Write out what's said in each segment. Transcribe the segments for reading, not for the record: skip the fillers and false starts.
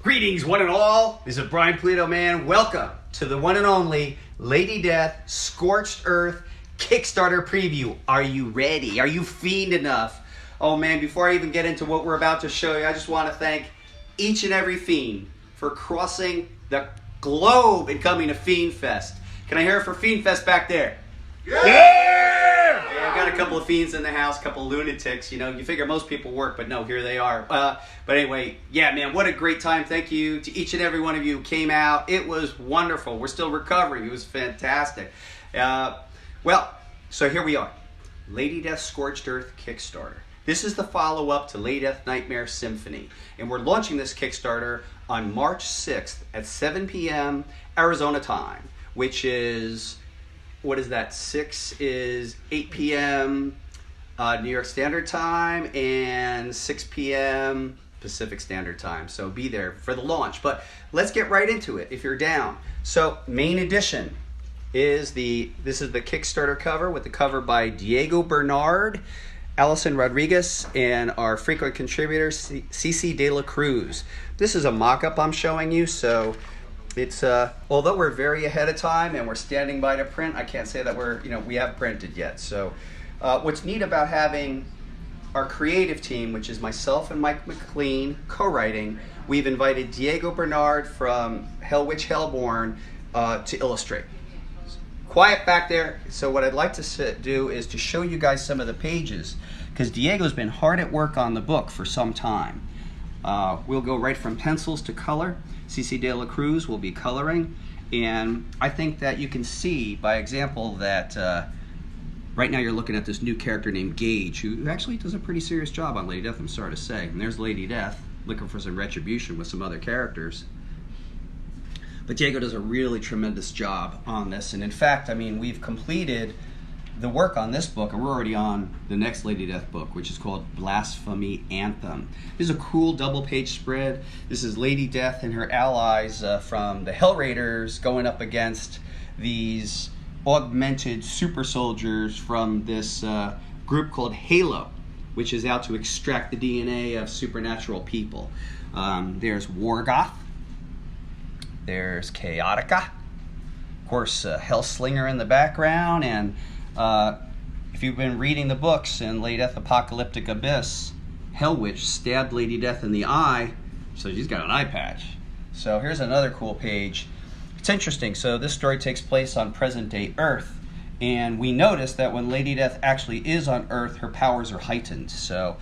Greetings, one and all. This is Brian Pulido, man. Welcome to the one and only Lady Death Scorched Earth Kickstarter preview. Are you ready? Are you fiend enough? Oh man, before I even get into what we're about to show you, I just want to thank each and every fiend for crossing the globe and coming to Fiend Fest. Can I hear it for Fiend Fest back there? Yeah! I got a couple of fiends in the house, a couple of lunatics. You know, you figure most people work, but no, here they are. But anyway, yeah, man, what a great time. Thank you to each and every one of you who came out. It was wonderful. We're still recovering. It was fantastic. Well, so here we are. Lady Death Scorched Earth Kickstarter. This is the follow-up to Lady Death Nightmare Symphony. And we're launching this Kickstarter on March 6th at 7 p.m. Arizona time, which is... what is that? 6 is 8 p.m. New York Standard Time and 6 p.m. Pacific Standard Time. So be there for the launch. But let's get right into it if you're down. So main edition is this is the Kickstarter cover with the cover by Diego Bernard, Allison Rodriguez, and our frequent contributor CC De La Cruz. This is a mock-up I'm showing you, so it's although we're very ahead of time and we're standing by to print, I can't say that we have printed yet. So what's neat about having our creative team, which is myself and Mike McLean co-writing, we've invited Diego Bernard from Hell Witch Hellborn to illustrate. Quiet back there. So what I'd like to do is to show you guys some of the pages, because Diego's been hard at work on the book for some time. We'll go right from pencils to color. CC De La Cruz will be coloring, and I think that you can see by example that right now you're looking at this new character named Gage, who actually does a pretty serious job on Lady Death, I'm sorry to say. And there's Lady Death looking for some retribution with some other characters. But Diego does a really tremendous job on this, and in fact, I mean, we've completed the work on this book, and we're already on the next Lady Death book, which is called Blasphemy Anthem. This is a cool double-page spread. This is Lady Death and her allies from the Hell Raiders going up against these augmented super soldiers from this group called Halo, which is out to extract the DNA of supernatural people. There's Wargoth. There's Chaotica. Of course, Hellslinger in the background, and if you've been reading the books in Lady Death Apocalyptic Abyss, Hell Witch stabbed Lady Death in the eye, so she's got an eye patch. So here's another cool page. It's interesting. So this story takes place on present-day Earth, and we notice that when Lady Death actually is on Earth, her powers are heightened. So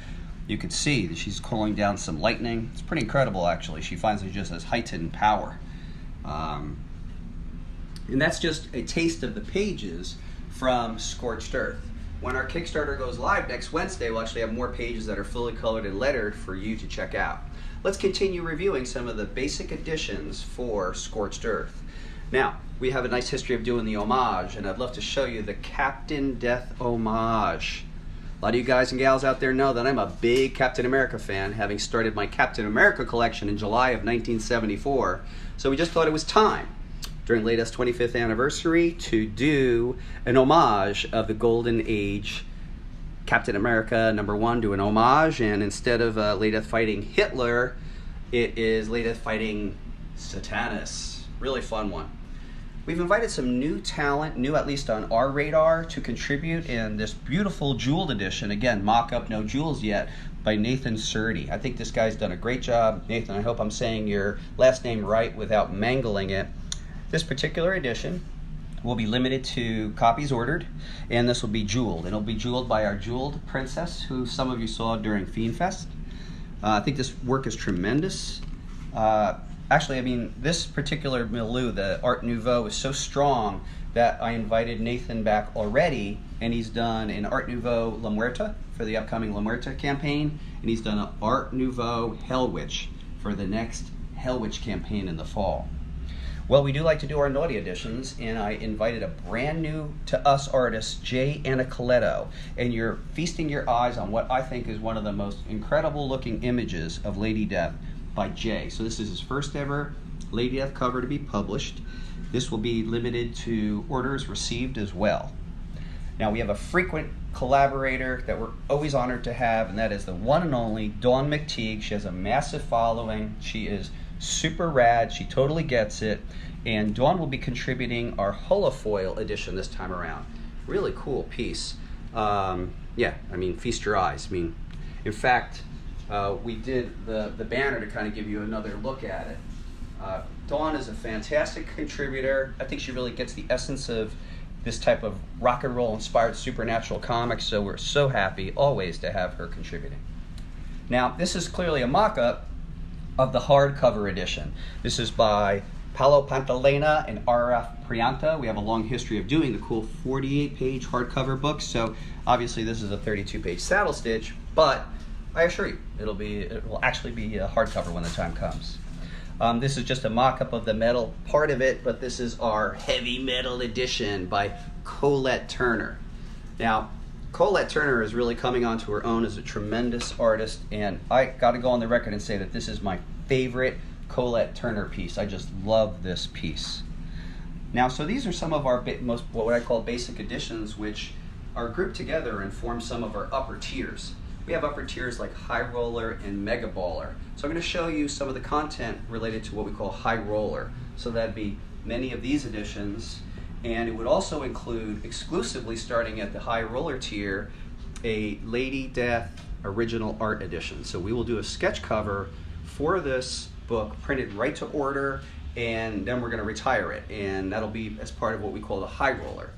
you can see that she's calling down some lightning. It's pretty incredible, actually. She finds it just as heightened power. And that's just a taste of the pages from Scorched Earth. When our Kickstarter goes live next Wednesday, we'll actually have more pages that are fully colored and lettered for you to check out. Let's continue reviewing some of the basic additions for Scorched Earth. Now, we have a nice history of doing the homage, and I'd love to show you the Captain Death homage. A lot of you guys and gals out there know that I'm a big Captain America fan, having started my Captain America collection in July of 1974. So we just thought it was time, during Lady Death's 25th anniversary, to do an homage of the Golden Age Captain America #1, do an homage, and instead of Lady Death fighting Hitler, it is Lady Death fighting Satanus. Really fun one. We've invited some new talent, new at least on our radar, to contribute in this beautiful jeweled edition. Again, mock-up, no jewels yet, by Nathan Surdy. I think this guy's done a great job. Nathan, I hope I'm saying your last name right without mangling it. This particular edition will be limited to copies ordered, and this will be jeweled. And it'll be jeweled by our jeweled princess, who some of you saw during Fiend Fest. I think this work is tremendous. Actually, I mean, this particular milieu, the Art Nouveau, is so strong that I invited Nathan back already, and he's done an Art Nouveau La Muerta for the upcoming La Muerta campaign, and he's done an Art Nouveau Hell Witch for the next Hell Witch campaign in the fall. Well, we do like to do our naughty editions, and I invited a brand new to us artist, Jay Anacoletto, and you're feasting your eyes on what I think is one of the most incredible looking images of Lady Death by Jay. So this is his first ever Lady Death cover to be published. This will be limited to orders received as well. Now we have a frequent collaborator that we're always honored to have, and that is the one and only Dawn McTeague. She has a massive following. She is Super rad. She totally gets it. And Dawn will be contributing our holofoil edition this time around. Really cool piece. Yeah, I mean, feast your eyes. I mean, in fact, we did the banner to kind of give you another look at it. Dawn is a fantastic contributor. I think she really gets the essence of this type of rock and roll inspired supernatural comics, so we're so happy always to have her contributing. Now, this is clearly a mock-up of the hardcover edition. This is by Paolo Pantalena and R.F. Prianta. We have a long history of doing the cool 48-page hardcover books, so obviously this is a 32-page saddle stitch, but I assure you, it will actually be a hardcover when the time comes. This is just a mock-up of the metal part of it, but this is our heavy metal edition by Colette Turner. Now, Colette Turner is really coming onto her own as a tremendous artist, and I got to go on the record and say that this is my favorite Colette Turner piece. I just love this piece. Now, so these are some of our most, what I call basic editions, which are grouped together and form some of our upper tiers. We have upper tiers like High Roller and Mega Baller. So I'm going to show you some of the content related to what we call High Roller. So that'd be many of these editions, and it would also include, exclusively starting at the High Roller tier, a Lady Death original art edition. So we will do a sketch cover for this book, printed right to order, and then we're going to retire it, and that'll be as part of what we call the High Roller.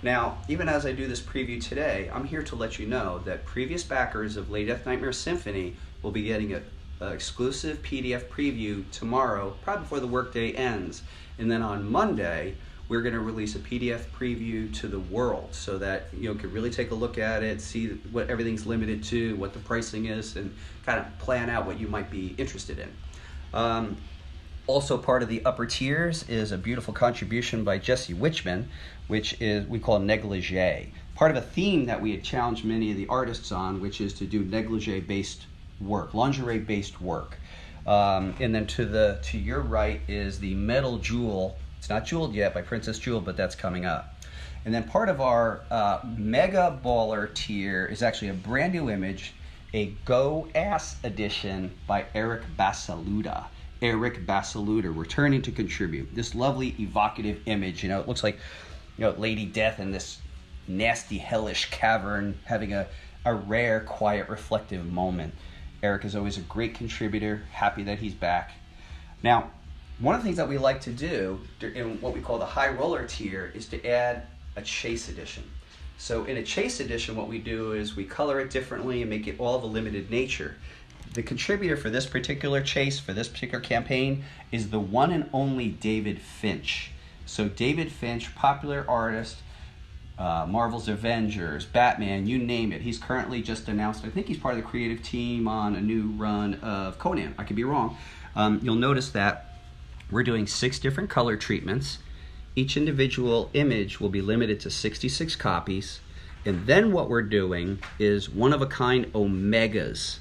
Now, even as I do this preview today, I'm here to let you know that previous backers of Lady Death Nightmare Symphony will be getting an exclusive PDF preview tomorrow, probably before the workday ends. And then on Monday, we're going to release a PDF preview to the world so that you can really take a look at it, see what everything's limited to, what the pricing is, and kind of plan out what you might be interested in. Also part of the upper tiers is a beautiful contribution by Jesse Wichman, which is, we call negligee. Part of a theme that we had challenged many of the artists on, which is to do negligee-based work, lingerie-based work. And then to your right is the Metal Jewel. It's not jeweled yet by Princess Jewel, but that's coming up. And then part of our Mega Baller tier is actually a brand new image, a Go Ass edition by Eric Basaluda. Eric Basaluda returning to contribute. This lovely evocative image, it looks like Lady Death in this nasty hellish cavern having a rare, quiet, reflective moment. Eric is always a great contributor, happy that he's back. Now, one of the things that we like to do in what we call the High Roller tier is to add a chase edition. So in a chase edition, what we do is we color it differently and make it all of a limited nature. The contributor for this particular chase, for this particular campaign, is the one and only David Finch. So David Finch, popular artist, Marvel's Avengers, Batman, you name it. He's currently just announced, I think he's part of the creative team on a new run of Conan. I could be wrong. You'll notice that we're doing 6 different color treatments. Each individual image will be limited to 66 copies. And then what we're doing is one-of-a-kind omegas.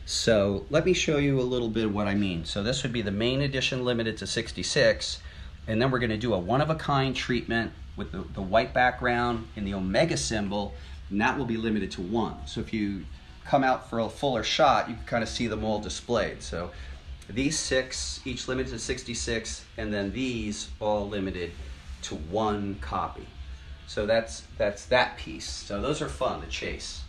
So let me show you a little bit of what I mean. So this would be the main edition limited to 66, and then we're going to do a one-of-a-kind treatment with the white background and the omega symbol, and that will be limited to 1. So if you come out for a fuller shot, you can kind of see them all displayed. So these 6, each limited to 66, and then these all limited to 1 copy. So that's that piece. So those are fun, the chase.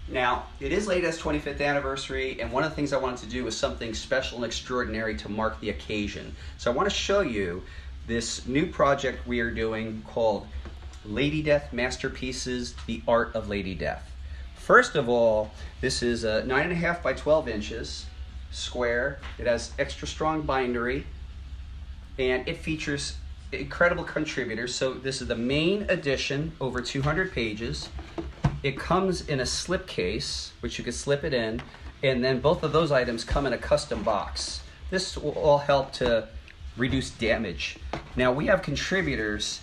Now, it is Lady Death's 25th anniversary, and one of the things I wanted to do was something special and extraordinary to mark the occasion. So I want to show you this new project we are doing called Lady Death Masterpieces, The Art of Lady Death. First of all, this is 9.5 by 12 inches, square. It has extra strong bindery, and it features incredible contributors. So this is the main edition, over 200 pages. It comes in a slipcase, which you can slip it in, and then both of those items come in a custom box. This will all help to reduce damage. Now, we have contributors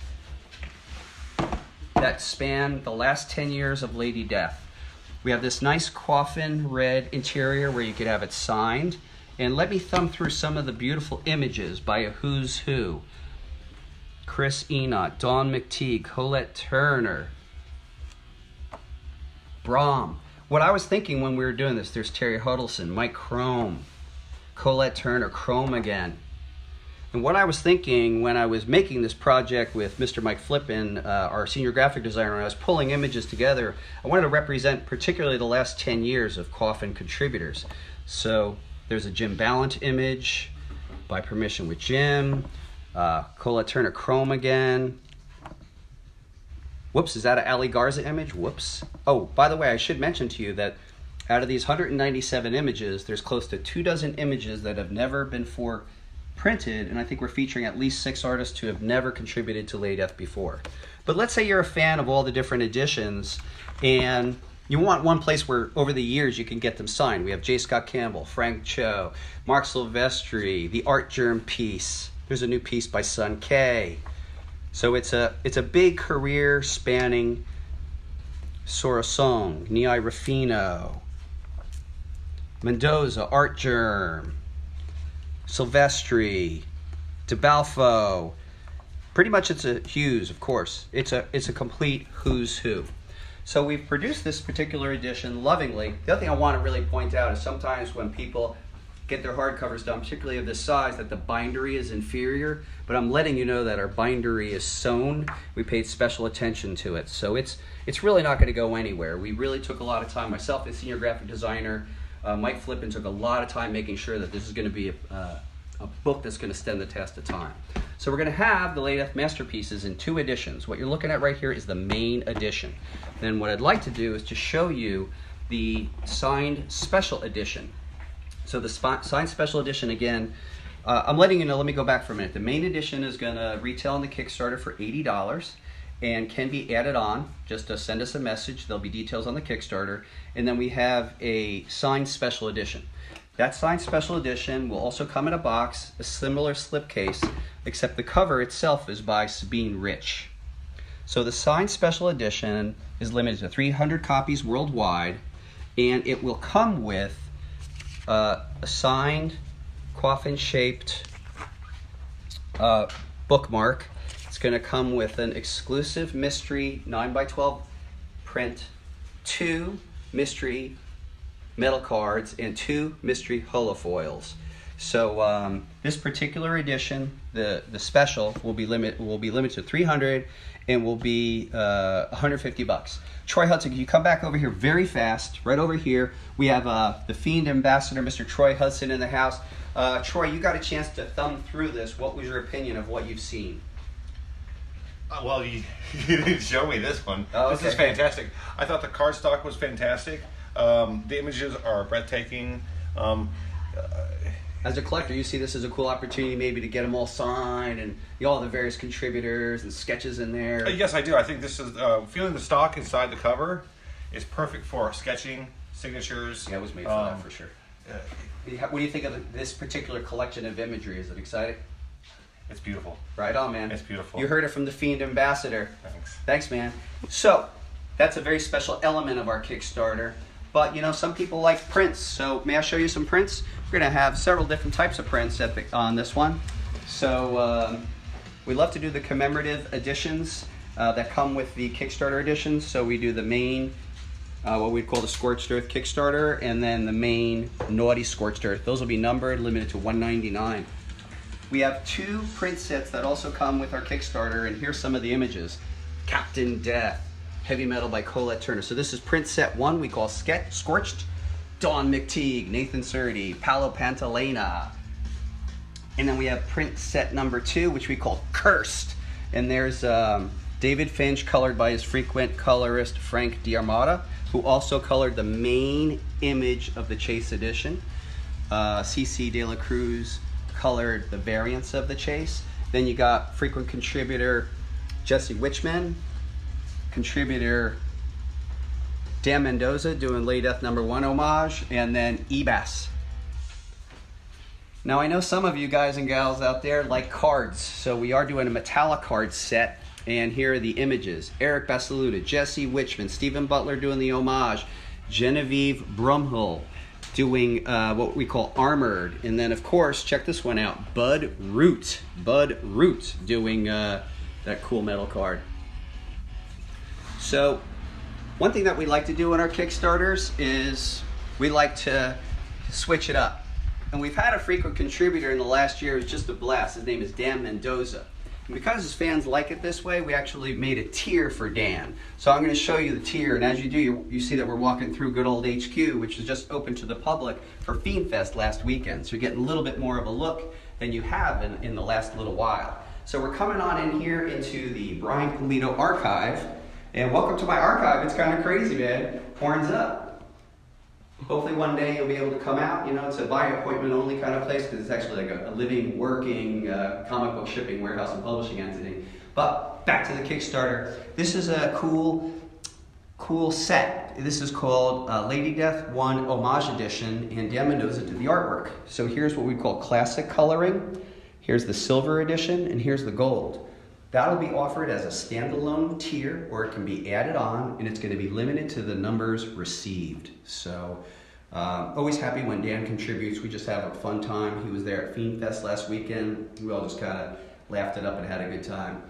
that span the last 10 years of Lady Death. We have this nice coffin red interior where you could have it signed. And let me thumb through some of the beautiful images by a who's who. Chris Enoch, Dawn McTeague, Colette Turner, Brom. What I was thinking when we were doing this, there's Terry Huddleston, Mike Crome, Colette Turner, Chrome again, And what I was thinking when I was making this project with Mr. Mike Flippin, our senior graphic designer, and I was pulling images together, I wanted to represent particularly the last 10 years of Coffin contributors. So there's a Jim Ballant image, By Permission with Jim, Colette Turner Chrome again. Whoops, is that an Ali Garza image? Whoops. Oh, by the way, I should mention to you that out of these 197 images, there's close to 24 images that have never been printed, and I think we're featuring at least 6 artists who have never contributed to Lady Death before. But let's say you're a fan of all the different editions, and you want one place where over the years you can get them signed. We have J. Scott Campbell, Frank Cho, Mark Silvestri, the Art Germ piece. There's a new piece by Sun K. So it's a big career spanning Sora Song, Niai Rufino, Mendoza, Art Germ, Silvestri, DeBalfo. Pretty much it's a Hughes, of course. It's a complete who's who. So we've produced this particular edition lovingly. The other thing I want to really point out is sometimes when people get their hardcovers done, particularly of this size, that the bindery is inferior, but I'm letting you know that our bindery is sewn. We paid special attention to it. So it's really not going to go anywhere. We really took a lot of time. Myself, as senior graphic designer, Mike Flippin took a lot of time making sure that this is going to be a book that's going to stand the test of time. So we're going to have the Lady Death Masterpieces in 2 editions. What you're looking at right here is the main edition. Then what I'd like to do is to show you the signed special edition. So the signed special edition, again, I'm letting you know, let me go back for a minute. The main edition is going to retail on the Kickstarter for $80 and can be added on. Just send us a message. There'll be details on the Kickstarter. And then we have a signed special edition. That signed special edition will also come in a box, a similar slipcase, except the cover itself is by Sabine Rich. So the signed special edition is limited to 300 copies worldwide, and it will come with a signed coffin-shaped bookmark. It's going to come with an exclusive mystery 9x12 print, 2 mystery metal cards, and 2 mystery holofoils. So this particular edition, the special, will be limited to 300 and will be $150. Troy Hudson, can you come back over here very fast? Right over here, we have the Fiend Ambassador, Mr. Troy Hudson, in the house. Troy, you got a chance to thumb through this. What was your opinion of what you've seen? Well, you didn't show me this one. Oh, okay. This is fantastic. I thought the cardstock was fantastic. The images are breathtaking. As a collector, you see this as a cool opportunity maybe to get them all signed and all the various contributors and sketches in there. Yes, I do. I think this is, feeling the stock inside the cover is perfect for sketching, signatures. Yeah, it was made for that for sure. What do you think of this particular collection of imagery? Is it exciting? It's beautiful. Right on, man. It's beautiful. You heard it from the Fiend Ambassador. Thanks. Thanks, man. So, that's a very special element of our Kickstarter. But, you know, some people like prints. So, may I show you some prints? We're going to have several different types of prints on this one. So, we love to do the commemorative editions that come with the Kickstarter editions. So, we do the main, what we'd call the Scorched Earth Kickstarter, and then the main Naughty Scorched Earth. Those will be numbered, limited to $199. We have 2 print sets that also come with our Kickstarter, and here's some of the images. Captain Death, Heavy Metal by Colette Turner. So this is print set 1, we call Scorched. Dawn McTeague, Nathan Surdy, Paolo Pantalena. And then we have print set number 2, which we call Cursed. And there's David Finch, colored by his frequent colorist Frank D'Armata, who also colored the main image of the Chase edition. CC De La Cruz colored the variants of the Chase. Then you got frequent contributor Jesse Witchman, contributor Dan Mendoza doing Lady Death #1 homage, and then Ebas. Now I know some of you guys and gals out there like cards, so we are doing a metallic card set, and here are the images. Eric Basaluda, Jesse Witchman, Stephen Butler doing the homage, Genevieve Brumhill doing what we call Armored, and then of course, check this one out, Bud Root doing that cool metal card. So one thing that we like to do in our Kickstarters is we like to switch it up. And we've had a frequent contributor in the last year. It's just a blast. His name is Dan Mendoza. And because his fans like it this way, we actually made a tier for Dan. So I'm going to show you the tier, and as you do, you see that we're walking through good old HQ, which is just open to the public for Fiend Fest last weekend. So you're getting a little bit more of a look than you have in the last little while. So we're coming on in here into the Brian Pulido archive. And welcome to my archive. It's kind of crazy, man. Horns up. Hopefully one day you'll be able to come out. You know, it's a by appointment only kind of place because it's actually like a living, working comic book shipping warehouse and publishing entity. But back to the Kickstarter. This is a cool set. This is called Lady Death 1 Homage Edition, and Dan Mendoza did the artwork. So here's what we call classic coloring. Here's the silver edition, and here's the gold. That'll be offered as a standalone tier, or it can be added on, and it's going to be limited to the numbers received. So, always happy when Dan contributes. We just have a fun time. He was there at Fiend Fest last weekend. We all just kind of laughed it up and had a good time.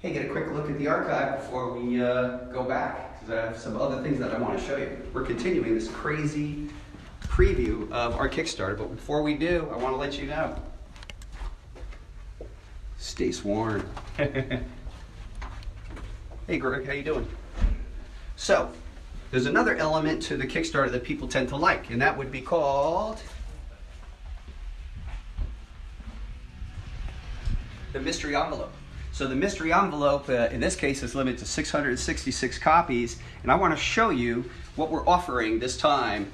Hey, get a quick look at the archive before we go back, because I have some other things that I want to show you. We're continuing this crazy preview of our Kickstarter, but before we do, I want to let you know. Stay sworn. Hey Greg, how you doing? So, there's another element to the Kickstarter that people tend to like, and that would be called the mystery envelope. So the mystery envelope, in this case, is limited to 666 copies, and I want to show you what we're offering this time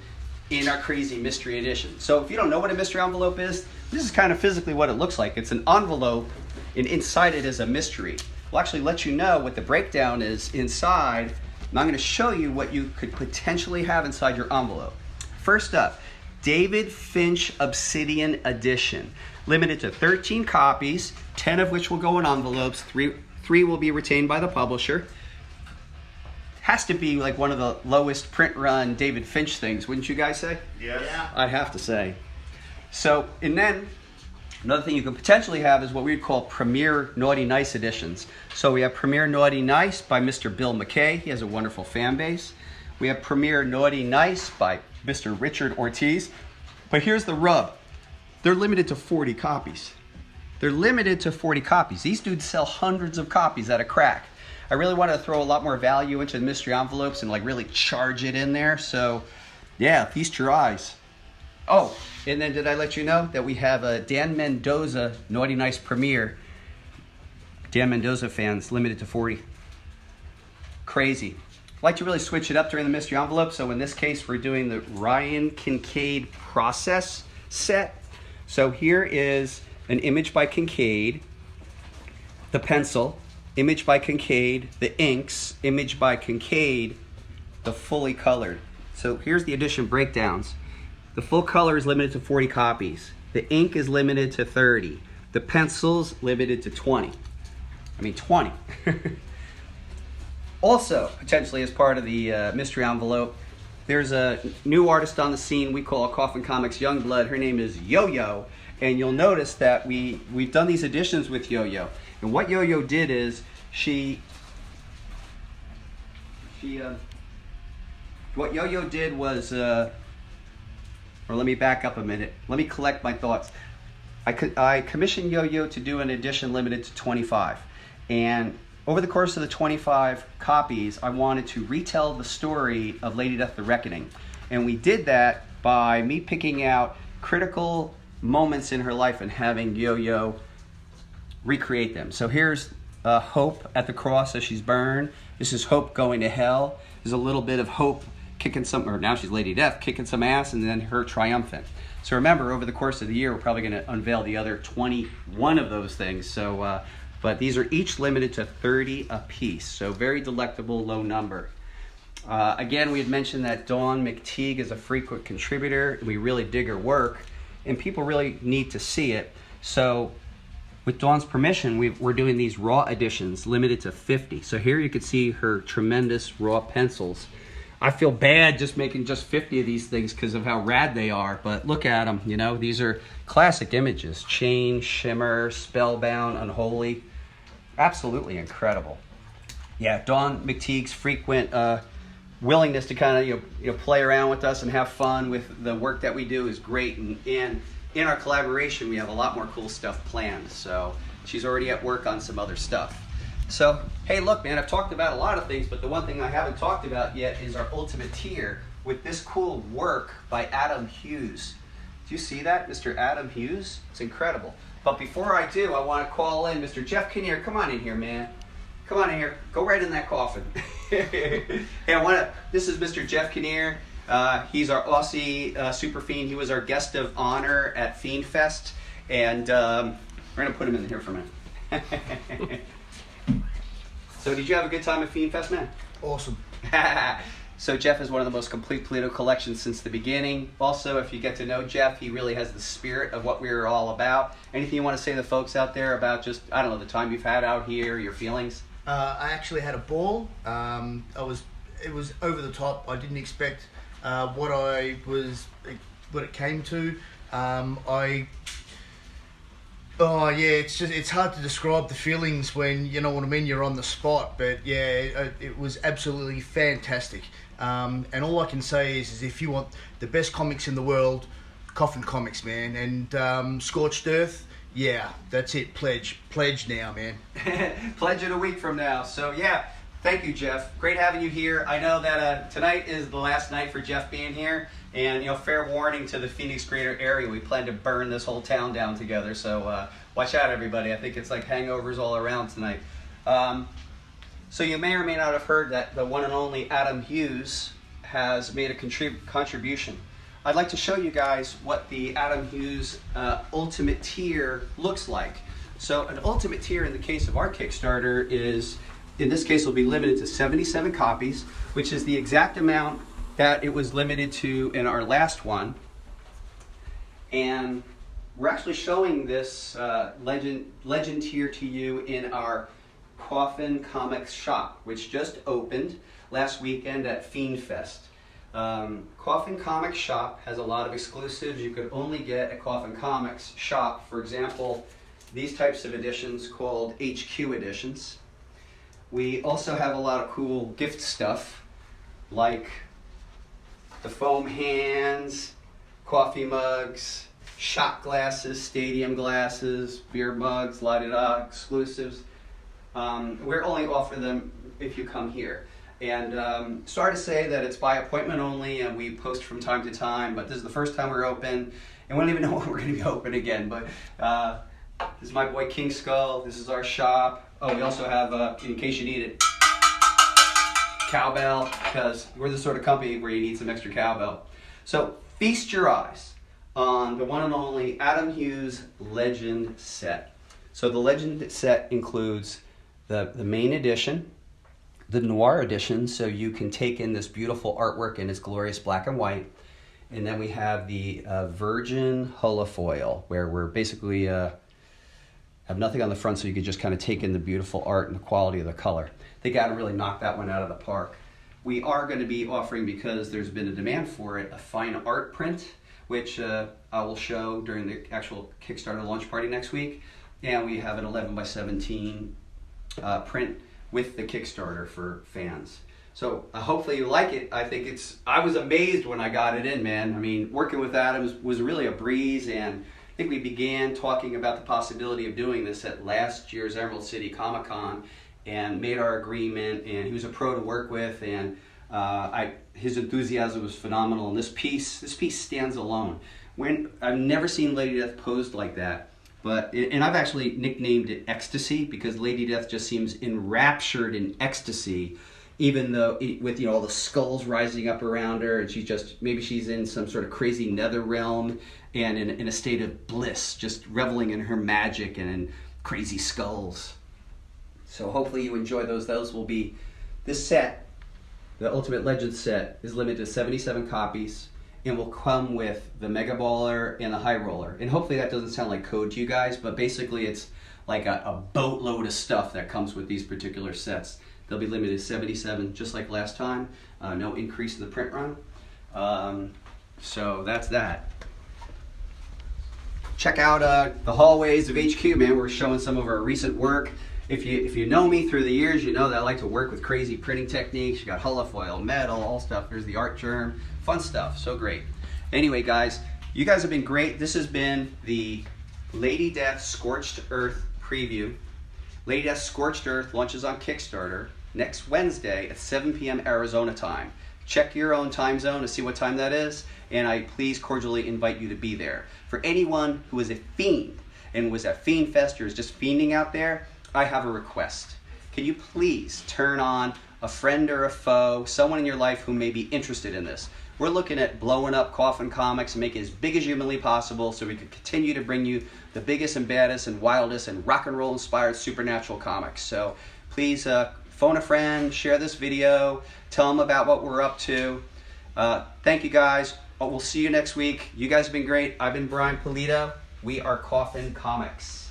in our crazy mystery edition. So if you don't know what a mystery envelope is, this is kind of physically what it looks like. It's an envelope, and inside it is a mystery. We'll actually let you know what the breakdown is inside, and I'm going to show you what you could potentially have inside your envelope. First up, David Finch Obsidian Edition. Limited to 13 copies, 10 of which will go in envelopes, three will be retained by the publisher. Has to be like one of the lowest print run David Finch things, wouldn't you guys say? Yes. Yeah. I'd have to say. So, and then another thing you could potentially have is what we'd call Premier Naughty Nice editions. So we have Premier Naughty Nice by Mr. Bill McKay. He has a wonderful fan base. We have Premier Naughty Nice by Mr. Richard Ortiz. But here's the rub. They're limited to 40 copies. They're limited to 40 copies. These dudes sell hundreds of copies at a crack. I really want to throw a lot more value into the mystery envelopes and like really charge it in there. So yeah, feast your eyes. Oh, and then did I let you know that we have a Dan Mendoza Naughty Nice premiere? Dan Mendoza fans, limited to 40. Crazy. I like to really switch it up during the mystery envelope. So in this case, we're doing the Ryan Kincaid process set. So here is an image by Kincaid, the pencil, image by Kincaid, the inks, image by Kincaid, the fully colored. So here's the edition breakdowns. The full color is limited to 40 copies. The ink is limited to 30. The pencils limited to 20. I mean 20. Also, potentially as part of the mystery envelope, there's a new artist on the scene we call Coffin Comics Youngblood. Her name is Yo-Yo. And you'll notice that we've done these editions with Yo-Yo. And what Yo-Yo did is what Yo-Yo did was, or let me back up a minute. Let me collect my thoughts. I commissioned Yo-Yo to do an edition limited to 25. And over the course of the 25 copies, I wanted to retell the story of Lady Death the Reckoning. And we did that by me picking out critical moments in her life and having Yo-Yo recreate them. So here's Hope at the cross as she's burned. This is Hope going to hell. There's a little bit of Hope kicking some, or now she's Lady Death, kicking some ass, and then her triumphant. So remember, over the course of the year, we're probably going to unveil the other 21 of those things. So, but these are each limited to 30 a piece. So very delectable, low number. Again, we had mentioned that Dawn McTeague is a frequent contributor. We really dig her work, and people really need to see it. So with Dawn's permission, we're doing these raw editions limited to 50. So here you can see her tremendous raw pencils. I feel bad just making just 50 of these things because of how rad they are, but look at them, you know, these are classic images. Chain, Shimmer, Spellbound, Unholy. Absolutely incredible. Yeah, Dawn McTeague's frequent willingness to kind of play around with us and have fun with the work that we do is great, and in our collaboration, we have a lot more cool stuff planned. So she's already at work on some other stuff. So, hey, look, man, I've talked about a lot of things, but the one thing I haven't talked about yet is our ultimate tier with this cool work by Adam Hughes. Do you see that, Mr. Adam Hughes? It's incredible. But before I do, I want to call in Mr. Jeff Kinnear. Come on in here, man. Come on in here. Go right in that coffin. Hey, this is Mr. Jeff Kinnear. He's our Aussie super fiend. He was our guest of honor at Fiend Fest, and we're going to put him in here for a minute. So did you have a good time at Fiend Fest, man? Awesome. So Jeff is one of the most complete Pulido collections since the beginning. Also, if you get to know Jeff, he really has the spirit of what we're all about. Anything you want to say to the folks out there about just, I don't know, the time you've had out here, your feelings? I actually had a ball. It was over the top. I didn't expect what it came to. Oh yeah, it's hard to describe the feelings when, you know what I mean, you're on the spot. But yeah, it was absolutely fantastic. And all I can say is if you want the best comics in the world, Coffin Comics, man, and Scorched Earth. Yeah, that's it. Pledge now, man. Pledge it a week from now. So yeah, thank you, Jeff. Great having you here. I know that tonight is the last night for Jeff being here. And, you know, fair warning to the Phoenix greater area, we plan to burn this whole town down together. So watch out, everybody. I think it's like hangovers all around tonight. So you may or may not have heard that the one and only Adam Hughes has made a contribution. I'd like to show you guys what the Adam Hughes ultimate tier looks like. So an ultimate tier in the case of our Kickstarter is, in this case, will be limited to 77 copies, which is the exact amount that it was limited to in our last one. And we're actually showing this legend tier to you in our Coffin Comics shop, which just opened last weekend at Fiend Fest. Coffin Comics shop has a lot of exclusives you could only get at Coffin Comics shop. For example, these types of editions called HQ editions. We also have a lot of cool gift stuff like the foam hands, coffee mugs, shot glasses, stadium glasses, beer mugs, lighted up, exclusives. We're only offering them if you come here. And sorry to say that it's by appointment only, and we post from time to time, but this is the first time we're open, and we don't even know when we're going to be open again. But this is my boy King Skull. This is our shop. Oh, we also have, in case you need it, cowbell, because we're the sort of company where you need some extra cowbell. So feast your eyes on the one and only Adam Hughes Legend set. So the Legend set includes the main edition, the Noir edition, so you can take in this beautiful artwork in its glorious black and white. And then we have the Virgin Holofoil, where we're basically have nothing on the front, so you could just kind of take in the beautiful art and the quality of the color. They got to really knock that one out of the park. We are going to be offering, because there's been a demand for it, a fine art print, which I will show during the actual Kickstarter launch party next week. And we have an 11 by 17 print with the Kickstarter for fans. So hopefully you like it. I was amazed when I got it in, man. I mean, working with Adam was really a breeze, and I think we began talking about the possibility of doing this at last year's Emerald City Comic Con, and made our agreement, and he was a pro to work with, and his enthusiasm was phenomenal. And this piece stands alone. I've never seen Lady Death posed like that, and I've actually nicknamed it Ecstasy, because Lady Death just seems enraptured in ecstasy, even though with all the skulls rising up around her, and maybe she's in some sort of crazy nether realm and in a state of bliss, just reveling in her magic and in crazy skulls. So hopefully you enjoy those. Those will be, this set, the Ultimate Legend set, is limited to 77 copies and will come with the Mega Baller and the High Roller. And hopefully that doesn't sound like code to you guys, but basically it's like a boatload of stuff that comes with these particular sets. They'll be limited to 77, just like last time. No increase in the print run. So that's that. Check out the hallways of HQ, man. We're showing some of our recent work. If you know me through the years, you know that I like to work with crazy printing techniques. You got holofoil, metal, all stuff. There's the art germ, fun stuff, so great. Anyway, guys, You guys have been great. This has been the Lady Death Scorched Earth preview. Lady Death Scorched Earth launches on Kickstarter next Wednesday at 7 p.m. Arizona time. Check your own time zone to see what time that is, and I please cordially invite you to be there. For anyone who is a fiend and was at Fiend Fest or is just fiending out there, I have a request. Can you please turn on a friend or a foe, someone in your life who may be interested in this? We're looking at blowing up Coffin Comics and make it as big as humanly possible so we can continue to bring you the biggest and baddest and wildest and rock and roll inspired supernatural comics. So please phone a friend, share this video, tell them about what we're up to. Thank you guys. We'll see you next week. You guys have been great. I've been Brian Pulido. We are Coffin Comics.